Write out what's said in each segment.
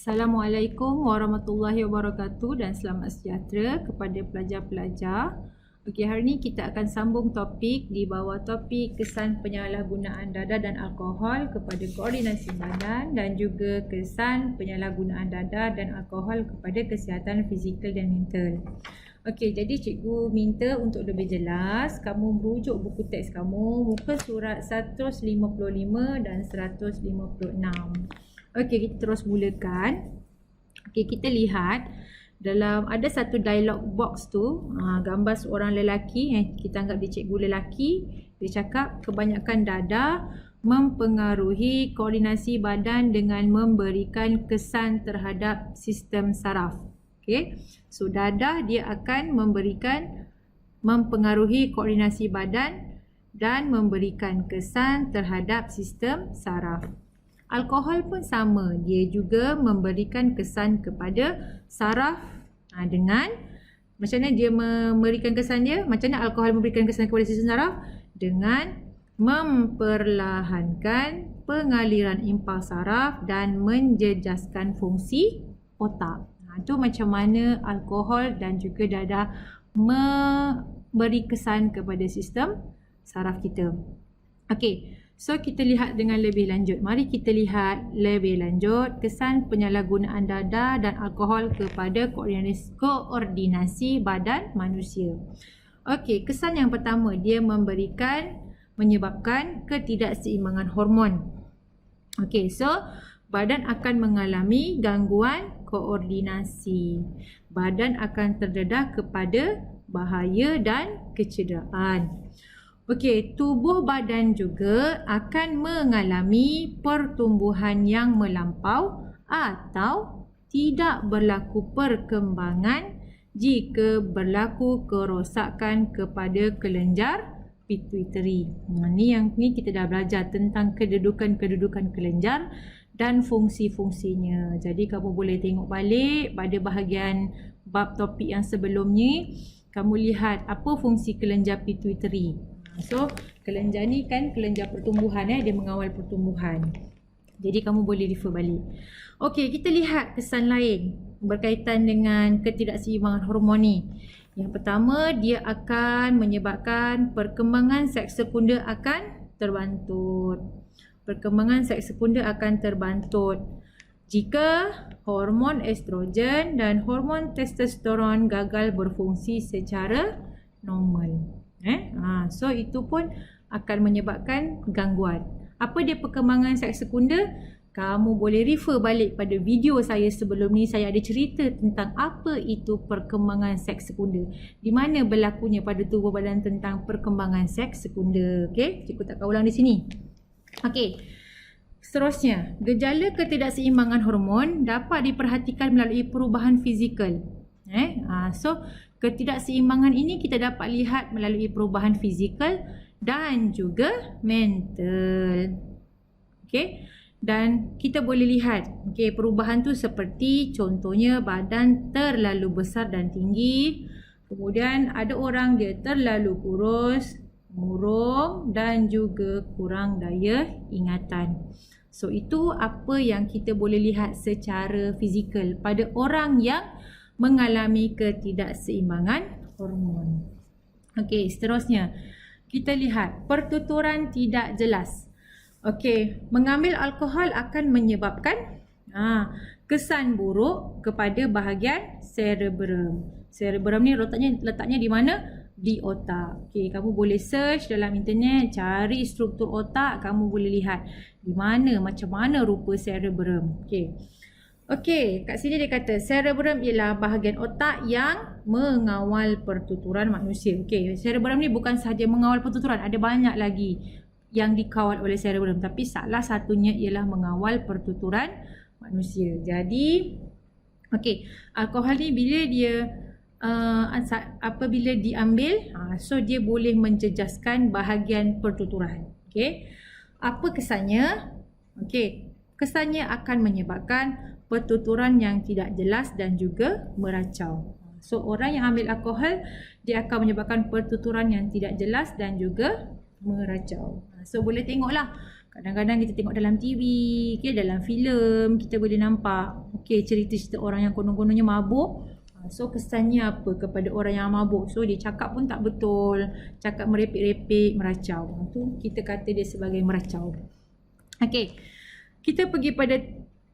Assalamualaikum warahmatullahi wabarakatuh dan selamat sejahtera kepada pelajar-pelajar. Okey, hari ini kita akan sambung topik di bawah topik kesan penyalahgunaan dadah dan alkohol kepada koordinasi badan dan juga kesan penyalahgunaan dadah dan alkohol kepada kesihatan fizikal dan mental. Okey, jadi cikgu minta untuk lebih jelas kamu merujuk buku teks kamu muka surat 155 dan 156. Okey, kita terus mulakan. Okey, kita lihat dalam ada satu dialog box tu, gambar seorang lelaki, kita anggap dia cikgu lelaki. Dia cakap kebanyakan dadah mempengaruhi koordinasi badan dengan memberikan kesan terhadap sistem saraf. Okey, so dadah dia akan mempengaruhi koordinasi badan dan memberikan kesan terhadap sistem saraf. Alkohol pun sama, dia juga memberikan kesan kepada saraf dengan macam mana dia memberikan kesan dia, macam mana alkohol memberikan kesan kepada sistem saraf dengan memperlahankan pengaliran impuls saraf dan menjejaskan fungsi otak. Itu macam mana alkohol dan juga dadah memberi kesan kepada sistem saraf kita. Okey, so kita lihat dengan lebih lanjut. Mari kita lihat lebih lanjut kesan penyalahgunaan dadah dan alkohol kepada koordinasi badan manusia. Okey, kesan yang pertama, dia menyebabkan ketidakseimbangan hormon. Okey, so badan akan mengalami gangguan koordinasi. Badan akan terdedah kepada bahaya dan kecederaan. Okey, tubuh badan juga akan mengalami pertumbuhan yang melampau atau tidak berlaku perkembangan jika berlaku kerosakan kepada kelenjar pituitari. Ni kita dah belajar tentang kedudukan kelenjar dan fungsi-fungsinya. Jadi kamu boleh tengok balik pada bahagian bab topik yang sebelum ni, kamu lihat apa fungsi kelenjar pituitari. So, kelenjar ni kan kelenjar pertumbuhan, dia mengawal pertumbuhan. Jadi kamu boleh refer balik. Okey, kita lihat kesan lain berkaitan dengan ketidakseimbangan hormon ni. Yang pertama, dia akan menyebabkan perkembangan seks sekunder akan terbantut. Perkembangan seks sekunder akan terbantut jika hormon estrogen dan hormon testosteron gagal berfungsi secara normal. So itu pun akan menyebabkan gangguan. Apa dia perkembangan seks sekunder? Kamu boleh refer balik pada video saya sebelum ni. Saya ada cerita tentang apa itu perkembangan seks sekunder, di mana berlakunya pada tubuh badan tentang perkembangan seks sekunder. Okey, cikgu tak akan ulang di sini. Okey, seterusnya, gejala ketidakseimbangan hormon dapat diperhatikan melalui perubahan fizikal. So ketidakseimbangan ini kita dapat lihat melalui perubahan fizikal dan juga mental. Okey, dan kita boleh lihat perubahan tu seperti contohnya badan terlalu besar dan tinggi, kemudian ada orang dia terlalu kurus, murung dan juga kurang daya ingatan. So itu apa yang kita boleh lihat secara fizikal pada orang yang mengalami ketidakseimbangan hormon. Okey, seterusnya kita lihat pertuturan tidak jelas. Okey, mengambil alkohol akan menyebabkan kesan buruk kepada bahagian cerebrum. Cerebrum ni letaknya di mana? Di otak. Okey, kamu boleh search dalam internet, cari struktur otak, kamu boleh lihat di mana, macam mana rupa cerebrum. Okey, kat sini dia kata cerebrum ialah bahagian otak yang mengawal pertuturan manusia. Okey, cerebrum ni bukan sahaja mengawal pertuturan, ada banyak lagi yang dikawal oleh cerebrum, tapi salah satunya ialah mengawal pertuturan manusia. Jadi, okey, alkohol ni bila dia apabila diambil, so dia boleh menjejaskan bahagian pertuturan. Okey, apa kesannya? Okey, kesannya akan menyebabkan pertuturan yang tidak jelas dan juga meracau. So orang yang ambil alkohol, dia akan menyebabkan pertuturan yang tidak jelas dan juga meracau. So boleh tengoklah Kadang-kadang kita tengok dalam TV, okay, dalam filem kita boleh nampak cerita-cerita orang yang konon-kononnya mabuk. So kesannya apa kepada orang yang mabuk? So dia cakap pun tak betul, cakap merepek-repek, meracau. Tu kita kata dia sebagai meracau. Okey. Kita pergi pada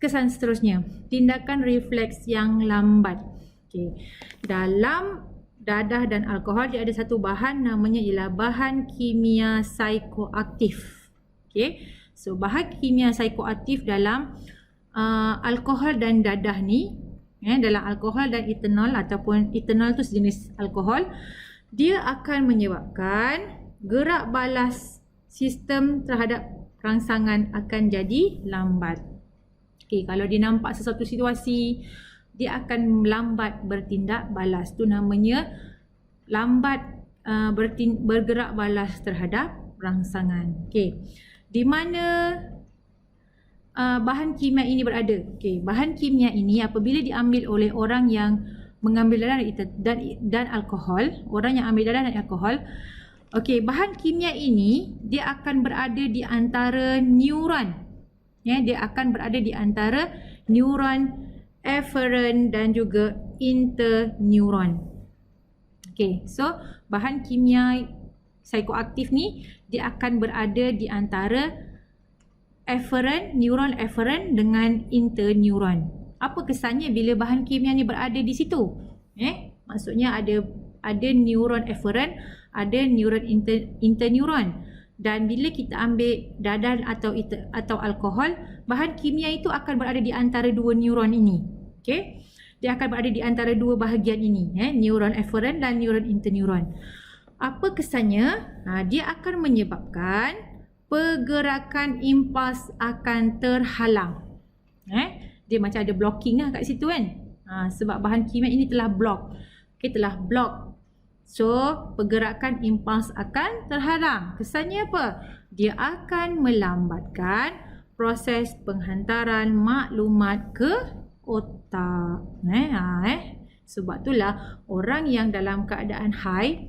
kesan seterusnya, tindakan refleks yang lambat. Okey. Dalam dadah dan alkohol dia ada satu bahan namanya ialah bahan kimia psikoaktif. Okay. So bahan kimia psikoaktif dalam alkohol dan dadah ni, dalam alkohol dan etanol ataupun etanol tu sejenis alkohol, dia akan menyebabkan gerak balas sistem terhadap rangsangan akan jadi lambat. Okay, kalau dia nampak sesuatu situasi, dia akan lambat bertindak balas. Tu namanya lambat bergerak balas terhadap rangsangan. Okay. Di mana bahan kimia ini berada? Okay. Bahan kimia ini apabila diambil oleh orang yang mengambil darah dan alkohol, orang yang ambil darah dan alkohol, okay, bahan kimia ini dia akan berada di antara neuron. Dia akan berada di antara neuron eferen dan juga interneuron. Okay, so bahan kimia psikoaktif ni dia akan berada di antara neuron eferen dengan interneuron. Apa kesannya bila bahan kimia ni berada di situ? Maksudnya ada neuron eferen, ada neuron interneuron. Dan bila kita ambil dadah atau alkohol, bahan kimia itu akan berada di antara dua neuron ini. Okay? Dia akan berada di antara dua bahagian ini, neuron eferen dan neuron interneuron. Apa kesannya? Dia akan menyebabkan pergerakan impuls akan terhalang. Dia macam ada blocking lah kat situ kan. Sebab bahan kimia ini telah block. Okay, telah block. So, pergerakan impuls akan terhalang. Kesannya apa? Dia akan melambatkan proses penghantaran maklumat ke otak. Sebab itulah orang yang dalam keadaan high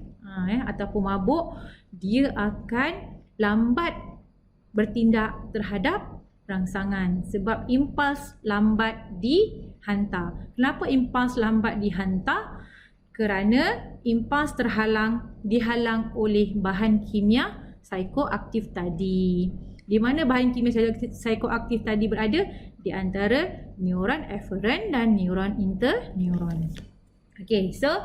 ataupun mabuk, dia akan lambat bertindak terhadap rangsangan sebab impuls lambat dihantar. Kenapa impuls lambat dihantar? Kerana impuls dihalang oleh bahan kimia psikoaktif tadi. Di mana bahan kimia psikoaktif tadi berada? Di antara neuron eferen dan neuron interneuron. Okay, so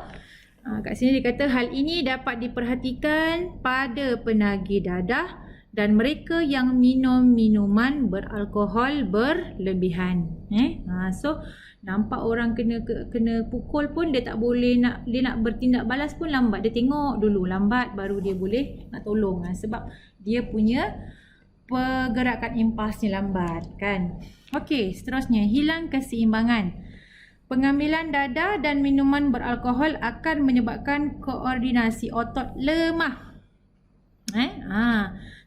kat sini dia kata hal ini dapat diperhatikan pada penagih dadah dan mereka yang minum minuman beralkohol berlebihan. So nampak orang kena pukul pun dia tak boleh dia nak bertindak balas pun lambat. Dia tengok dulu lambat baru dia boleh nak tolong sebab dia punya pergerakan impulsnya lambat kan. Okey, seterusnya hilang keseimbangan. Pengambilan dadah dan minuman beralkohol akan menyebabkan koordinasi otot lemah.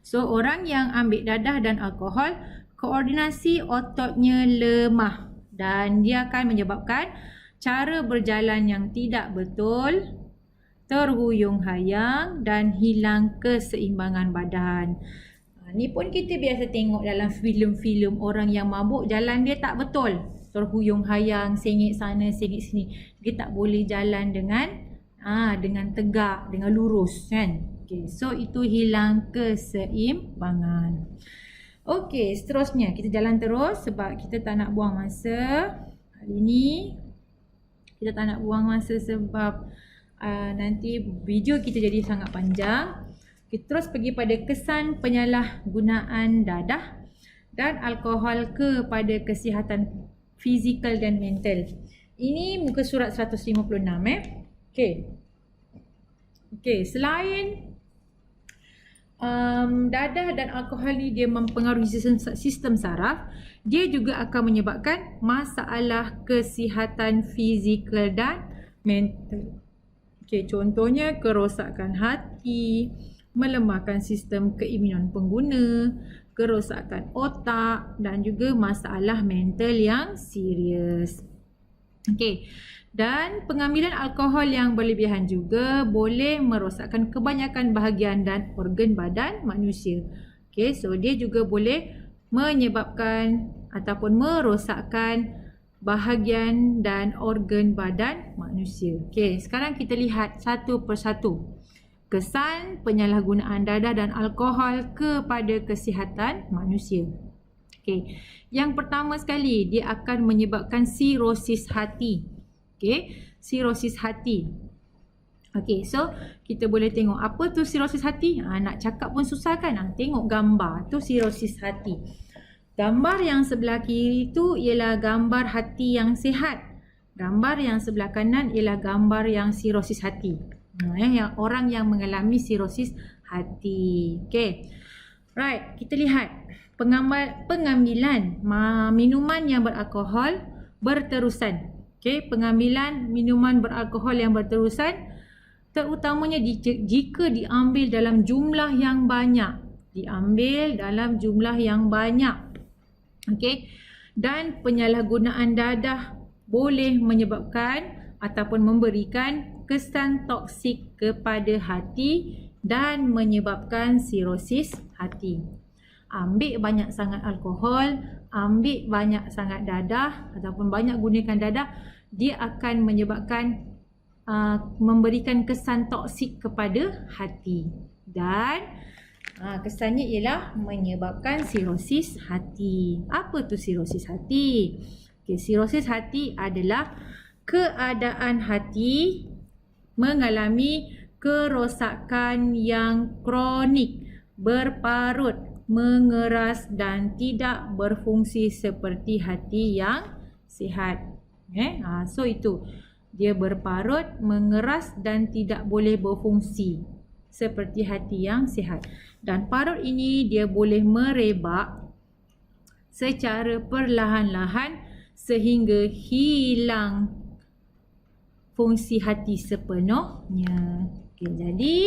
So orang yang ambil dadah dan alkohol, koordinasi ototnya lemah dan dia akan menyebabkan cara berjalan yang tidak betul, terhuyung-hayang dan hilang keseimbangan badan. Ni pun kita biasa tengok dalam filem-filem orang yang mabuk jalan dia tak betul. Terhuyung-hayang, sengit sana, sengit sini. Dia tak boleh jalan dengan tegak, dengan lurus kan. Okay, so itu hilang keseimbangan. Okey, seterusnya kita jalan terus sebab kita tak nak buang masa. Hari ini kita tak nak buang masa sebab nanti video kita jadi sangat panjang. Kita terus pergi pada kesan penyalahgunaan dadah dan alkohol kepada kesihatan fizikal dan mental. Ini muka surat 156 Okey, selain dadah dan alkohol ni dia mempengaruhi sistem saraf, dia juga akan menyebabkan masalah kesihatan fizikal dan mental. Okey, contohnya kerosakan hati, melemahkan sistem keimunan pengguna, kerosakan otak dan juga masalah mental yang serius. Okey. Dan pengambilan alkohol yang berlebihan juga boleh merosakkan kebanyakan bahagian dan organ badan manusia. Okay, so dia juga boleh menyebabkan ataupun merosakkan bahagian dan organ badan manusia. Okay, sekarang kita lihat satu persatu. Kesan penyalahgunaan dadah dan alkohol kepada kesihatan manusia. Okay, yang pertama sekali, dia akan menyebabkan sirosis hati. Okay, sirosis hati. Okay, so kita boleh tengok apa tu sirosis hati. Nak cakap pun susah kan? Tengok gambar tu sirosis hati. Gambar yang sebelah kiri tu ialah gambar hati yang sihat. Gambar yang sebelah kanan ialah gambar yang sirosis hati. Yang orang yang mengalami sirosis hati. Okay, right, kita lihat pengambilan minuman yang beralkohol berterusan. Okay, pengambilan minuman beralkohol yang berterusan, terutamanya jika diambil dalam jumlah yang banyak. Diambil dalam jumlah yang banyak. Okey. Dan penyalahgunaan dadah boleh menyebabkan ataupun memberikan kesan toksik kepada hati dan menyebabkan sirosis hati. Ambil banyak sangat alkohol, ambil banyak sangat dadah ataupun banyak gunakan dadah, dia akan menyebabkan memberikan kesan toksik kepada hati dan kesannya ialah menyebabkan sirosis hati. Apa tu sirosis hati? Okay, sirosis hati adalah keadaan hati mengalami kerosakan yang kronik, berparut, mengeras dan tidak berfungsi seperti hati yang sihat. So itu. Dia berparut, mengeras dan tidak boleh berfungsi seperti hati yang sihat. Dan parut ini dia boleh merebak secara perlahan-lahan sehingga hilang fungsi hati sepenuhnya. Okay, jadi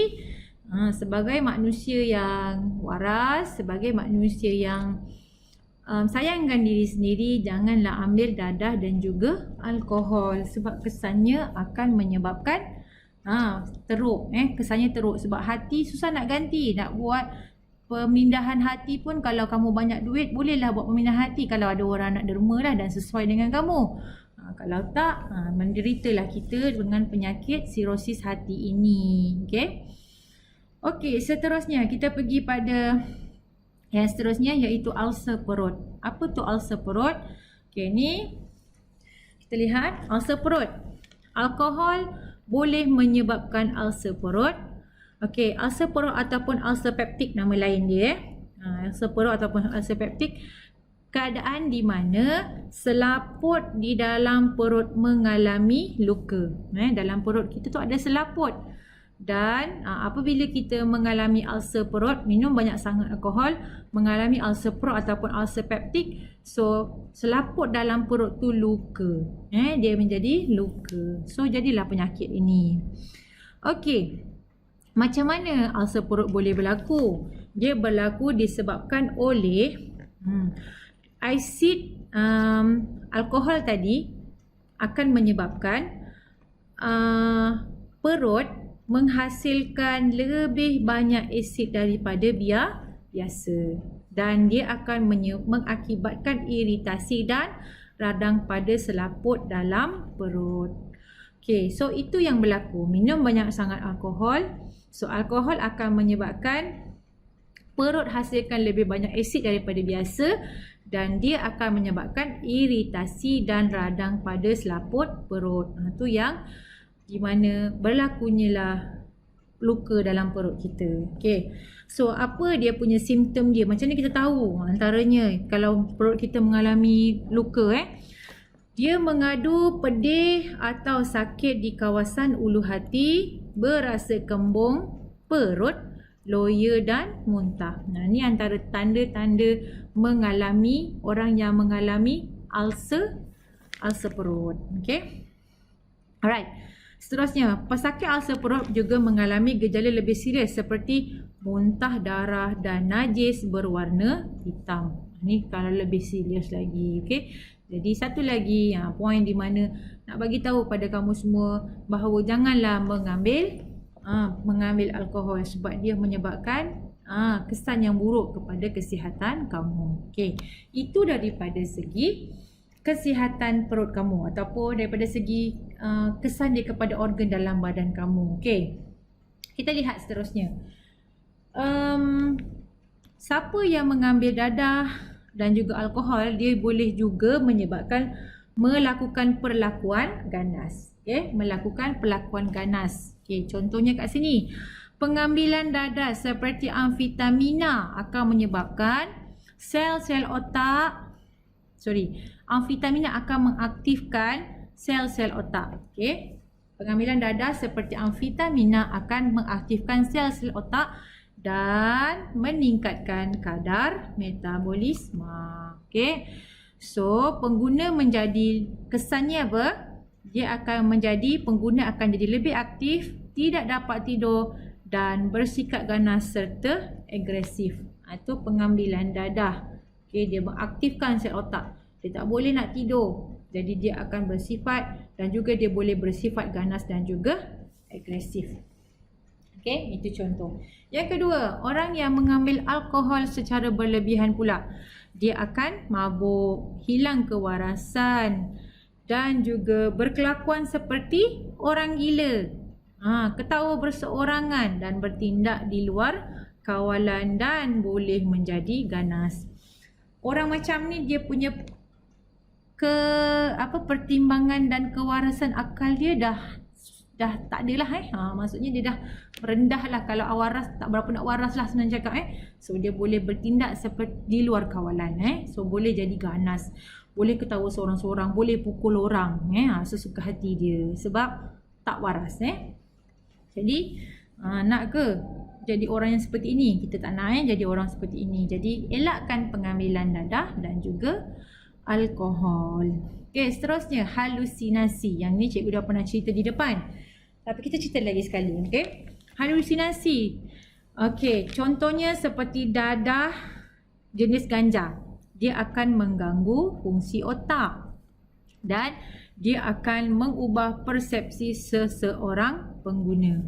sebagai manusia yang waras, sebagai manusia yang sayangkan diri sendiri, janganlah ambil dadah dan juga alkohol sebab kesannya akan menyebabkan teruk. Kesannya teruk sebab hati susah nak ganti. Nak buat pemindahan hati pun, kalau kamu banyak duit bolehlah buat pemindahan hati kalau ada orang nak derma lah dan sesuai dengan kamu. Kalau tak, menderitalah kita dengan penyakit sirosis hati ini. Okey, seterusnya kita pergi pada yang seterusnya iaitu ulcer perut. Apa tu ulcer perut? Okey, ni kita lihat ulcer perut. Alkohol boleh menyebabkan ulcer perut. Okey, ulcer perut ataupun ulcer peptik nama lain dia. Ulcer perut ataupun ulcer peptik, keadaan di mana selaput di dalam perut mengalami luka. Dalam perut kita tu ada selaput. Dan apabila kita mengalami ulcer perut, minum banyak sangat alkohol, mengalami ulcer perut ataupun ulcer peptik, so selaput dalam perut tu luka. Dia menjadi luka. So jadilah penyakit ini. Okey. Macam mana ulcer perut boleh berlaku? Dia berlaku disebabkan oleh asid alkohol tadi akan menyebabkan perut menghasilkan lebih banyak asid daripada biasa dan dia akan mengakibatkan iritasi dan radang pada selaput dalam perut. Okey, so itu yang berlaku. Minum banyak sangat alkohol. So alkohol akan menyebabkan perut hasilkan lebih banyak asid daripada biasa dan dia akan menyebabkan iritasi dan radang pada selaput perut. Itu yang di mana berlakunya lah luka dalam perut kita. Okey. So apa dia punya simptom dia? Macam mana kita tahu? Antaranya kalau perut kita mengalami luka dia mengadu pedih atau sakit di kawasan ulu hati, berasa kembung, perut, loya dan muntah. Ini antara tanda-tanda mengalami orang yang mengalami ulcer perut. Okey. Alright. Seterusnya, pesakit ulcer perut juga mengalami gejala lebih serius seperti muntah darah dan najis berwarna hitam. Ini kalau lebih serius lagi. Okey. Jadi satu lagi poin di mana nak bagi tahu pada kamu semua bahawa janganlah mengambil alkohol sebab dia menyebabkan kesan yang buruk kepada kesihatan kamu. Okey, itu daripada segi kesihatan perut kamu ataupun daripada segi kesan dia kepada organ dalam badan kamu. Okey, kita lihat seterusnya. Siapa yang mengambil dadah dan juga alkohol, dia boleh juga menyebabkan melakukan perlakuan ganas. Okey, melakukan perlakuan ganas. Okey, contohnya kat sini. Pengambilan dadah seperti amfetamina akan menyebabkan sel-sel otak, amfetamina akan mengaktifkan sel-sel otak. Okey. Pengambilan dadah seperti amfetamina akan mengaktifkan sel-sel otak dan meningkatkan kadar metabolisme. Okey. So, pengguna menjadi kesannya apa? Pengguna akan jadi lebih aktif, tidak dapat tidur dan bersikap ganas serta agresif. Itu pengambilan dadah. Okey, dia mengaktifkan sel otak. Dia tak boleh nak tidur. Jadi dia akan bersifat dan juga dia boleh bersifat ganas dan juga agresif. Okey, itu contoh. Yang kedua, orang yang mengambil alkohol secara berlebihan pula. Dia akan mabuk, hilang kewarasan dan juga berkelakuan seperti orang gila. Ketawa berseorangan dan bertindak di luar kawalan dan boleh menjadi ganas. Orang macam ni dia punya pertimbangan dan kewarasan akal dia dah tak adalah maksudnya dia dah rendah lah. Kalau waras tak berapa nak waras lah senang cakap So dia boleh bertindak seperti di luar kawalan So boleh jadi ganas, boleh ketawa seorang-seorang, boleh pukul orang sesuka hati dia sebab tak waras Jadi nak ke jadi orang yang seperti ini? Kita tak nak jadi orang seperti ini. Jadi elakkan pengambilan dadah dan juga alkohol. Okey, seterusnya halusinasi. Yang ni cikgu dah pernah cerita di depan. Tapi kita cerita lagi sekali. Okey. Halusinasi. Okey, contohnya seperti dadah jenis ganja. Dia akan mengganggu fungsi otak dan dia akan mengubah persepsi seseorang pengguna.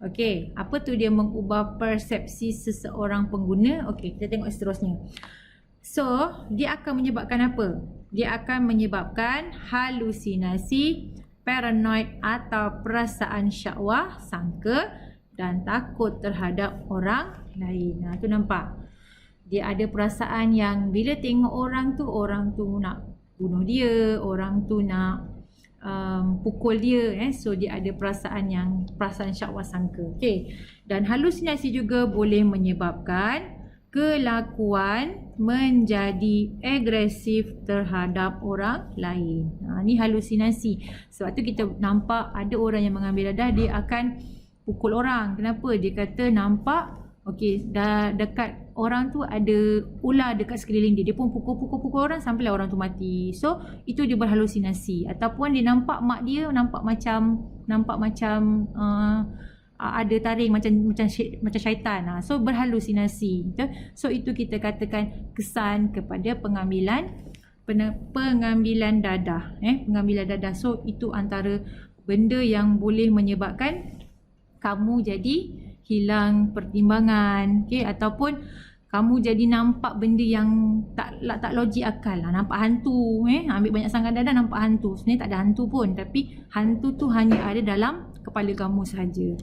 Okey, apa tu dia mengubah persepsi seseorang pengguna? Okey, kita tengok seterusnya. So, dia akan menyebabkan apa? Dia akan menyebabkan halusinasi, paranoid atau perasaan syahwah, sangka dan takut terhadap orang lain. Tu nampak. Dia ada perasaan yang bila tengok orang tu nak bunuh dia, orang tu nak pukul dia So dia ada perasaan syahwat sangka. Okey. Dan halusinasi juga boleh menyebabkan kelakuan menjadi agresif terhadap orang lain. Ni halusinasi. Sebab tu kita nampak ada orang yang mengambil dadah, dia akan pukul orang. Kenapa? Dia kata nampak dah dekat orang tu ada ular dekat sekeliling dia. Dia pun pukul orang sampailah orang tu mati. So, itu dia berhalusinasi. Ataupun dia nampak mak dia nampak macam ada taring macam syaitan. So, berhalusinasi. So, itu kita katakan kesan kepada pengambilan dadah. Pengambilan dadah. So, itu antara benda yang boleh menyebabkan kamu jadi hilang pertimbangan, ataupun kamu jadi nampak benda yang tak logik akal lah. Nampak hantu, ambil banyak sangat dadah nampak hantu. Sebenarnya tak ada hantu pun, tapi hantu tu hanya ada dalam kepala kamu sahaja.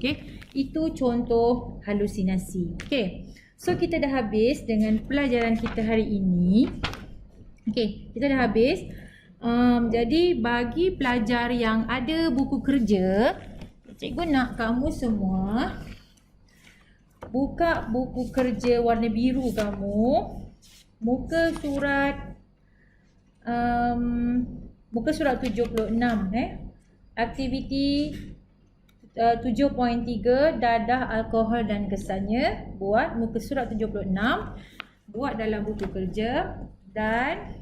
Itu contoh halusinasi. So kita dah habis dengan pelajaran kita hari ini. Kita dah habis. Jadi bagi pelajar yang ada buku kerja, cikgu nak kamu semua buka buku kerja warna biru kamu, muka surat 76 aktiviti 7.3 dadah, alkohol dan kesannya. Buat muka surat 76, buat dalam buku kerja. Dan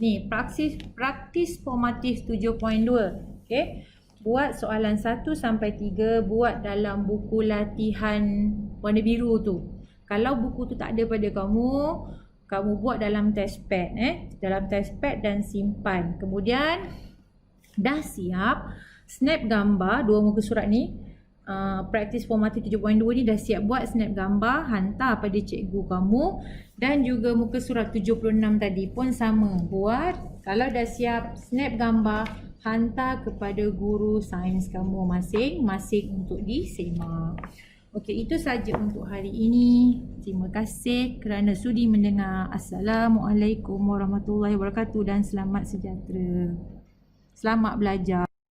ni praktis formatif 7.2. Buat soalan 1 sampai 3, buat dalam buku latihan warna biru tu. Kalau buku tu tak ada pada kamu buat dalam test pad. Dalam test pad dan simpan. Kemudian dah siap, snap gambar 2 muka surat ni. praktis formatif 7.2 ni dah siap buat snap gambar, hantar pada cikgu kamu. Dan juga muka surat 76 tadi pun sama, buat. Kalau dah siap snap gambar, hantar kepada guru sains kamu masing-masing untuk disemak. Okey, itu saja untuk hari ini. Terima kasih kerana sudi mendengar. Assalamualaikum warahmatullahi wabarakatuh dan selamat sejahtera. Selamat belajar.